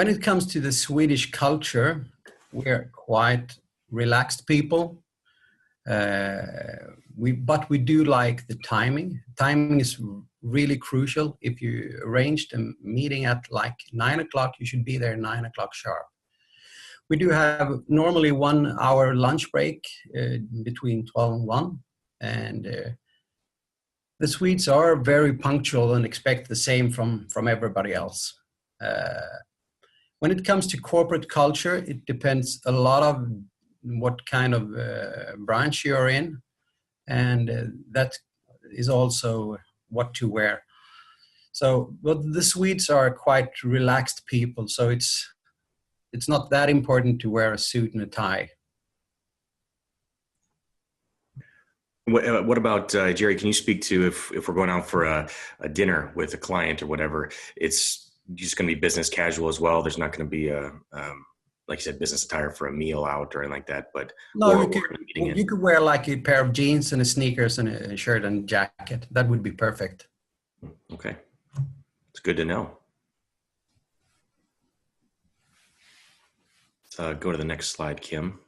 When it comes to the Swedish culture, we're quite relaxed people. But we do like the timing. Timing is really crucial. If you arranged a meeting at like 9 o'clock, you should be there 9 o'clock sharp. We do have normally 1 hour lunch break between 12 and 1. And the Swedes are very punctual and expect the same from everybody else. When it comes to corporate culture, it depends a lot of what kind of branch you're in, and that is also what to wear. So, but the Swedes are quite relaxed people, so it's not that important to wear a suit and a tie. What about Jerry? Can you speak to if we're going out for a dinner with a client or whatever? It's just going to be business casual as well. There's not going to be a like you said, business attire for a meal out or anything like that. But no, you could wear like a pair of jeans and a sneakers and a shirt and jacket. That would be perfect. Okay, it's good to know. Let's go to the next slide, Kim.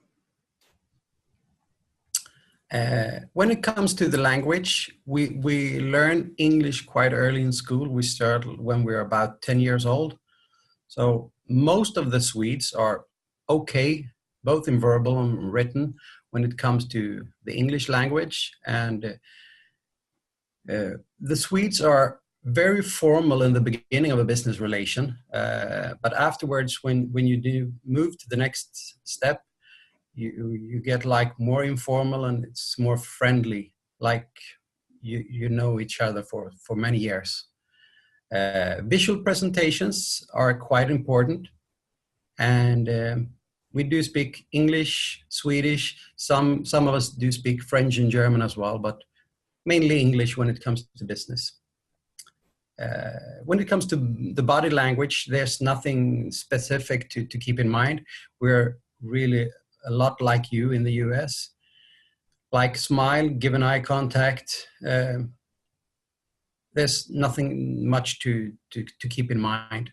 When it comes to the language, we learn English quite early in school. We start when we're about 10 years old. So most of the Swedes are okay, both in verbal and written, when it comes to the English language. And the Swedes are very formal in the beginning of a business relation. But afterwards, when you do move to the next step, you get like more informal and it's more friendly, like you know each other for many years. Visual presentations are quite important, and we do speak English, Swedish, some of us do speak French and German as well, but mainly English when it comes to business. When it comes to the body language, there's nothing specific to keep in mind. We're really a lot like you in the US, like smile, give an eye contact. There's nothing much to keep in mind.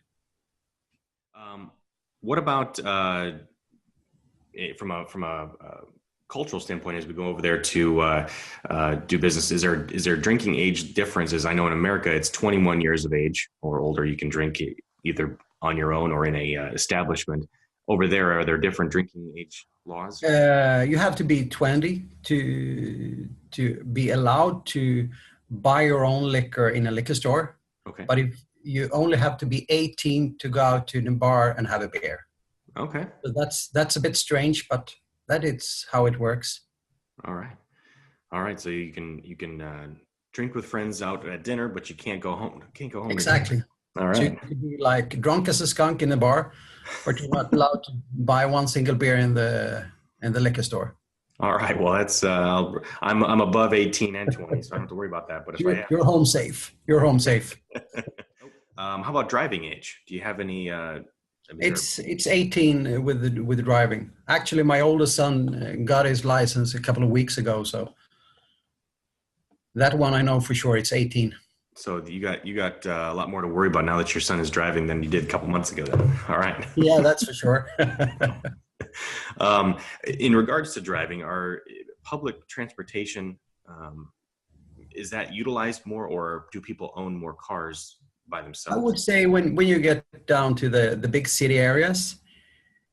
What about from a cultural standpoint, as we go over there to do business, is there drinking age differences? I know in America it's 21 years of age or older you can drink either on your own or in a establishment. Over there, are there different drinking age laws? You have to be 20 to be allowed to buy your own liquor in a liquor store. Okay. But if you only have to be 18 to go out to the bar and have a beer. Okay. So that's a bit strange, but that is how it works. All right. So you can drink with friends out at dinner, but you can't go home. Exactly. All right. So you could be like drunk as a skunk in the bar, but you're not allowed to buy one single beer in the liquor store. All right. Well, that's I'm above 18 and 20, so I don't have to worry about that. But if you're home safe. You're home safe. How about driving age? Do you have any? It's 18 with the driving. Actually, my oldest son got his license a couple of weeks ago, so that one I know for sure. It's 18. So you got a lot more to worry about now that your son is driving than you did a couple months ago. Then, all right. Yeah, that's for sure. In regards to driving, are public transportation is that utilized more, or do people own more cars by themselves? I would say when you get down to the big city areas,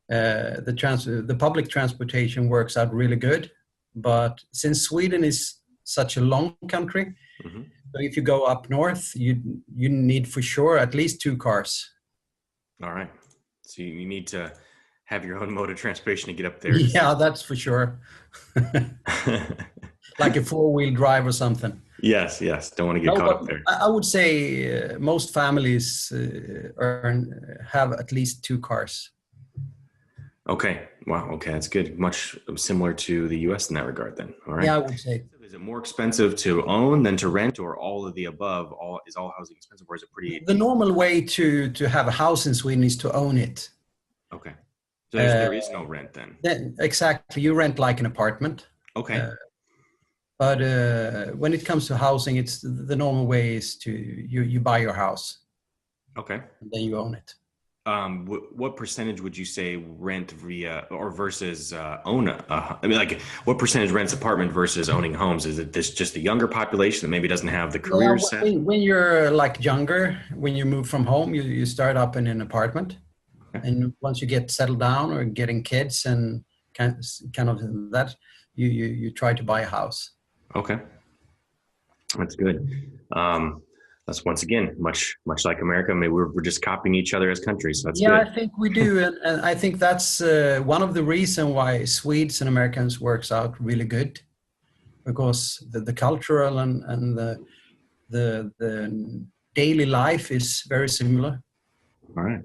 the public transportation works out really good. But since Sweden is such a long country, mm-hmm. So if you go up north, you need for sure at least 2 cars. All right. So you need to have your own mode of transportation to get up there. Yeah, that's for sure. Like a 4-wheel drive or something. Yes. Don't want to get caught up there. I would say most families have at least 2 cars. Okay. Wow. Okay. That's good. Much similar to the US in that regard then. All right. Yeah, I would say. Is it more expensive to own than to rent, or all of the above? Is all housing expensive, or is it pretty? The normal way to have a house in Sweden is to own it. Okay. So there is no rent then? Exactly. You rent like an apartment. Okay. But when it comes to housing, it's the normal way is you buy your house. Okay. And then you own it. what percentage would you say rent via or versus own I mean, like what percentage rents apartment versus owning homes? Is it this just the younger population that maybe doesn't have the Yeah, career set? when you're like younger, when you move from home, you start up in an apartment. Okay. And once you get settled down or getting kids and kind of that, you try to buy a house. Okay. That's good. That's once again much like America. I mean, we're just copying each other as countries. So that's Yeah, good. I think we do, and I think that's one of the reasons why Swedes and Americans works out really good, because the cultural and the daily life is very similar. All right.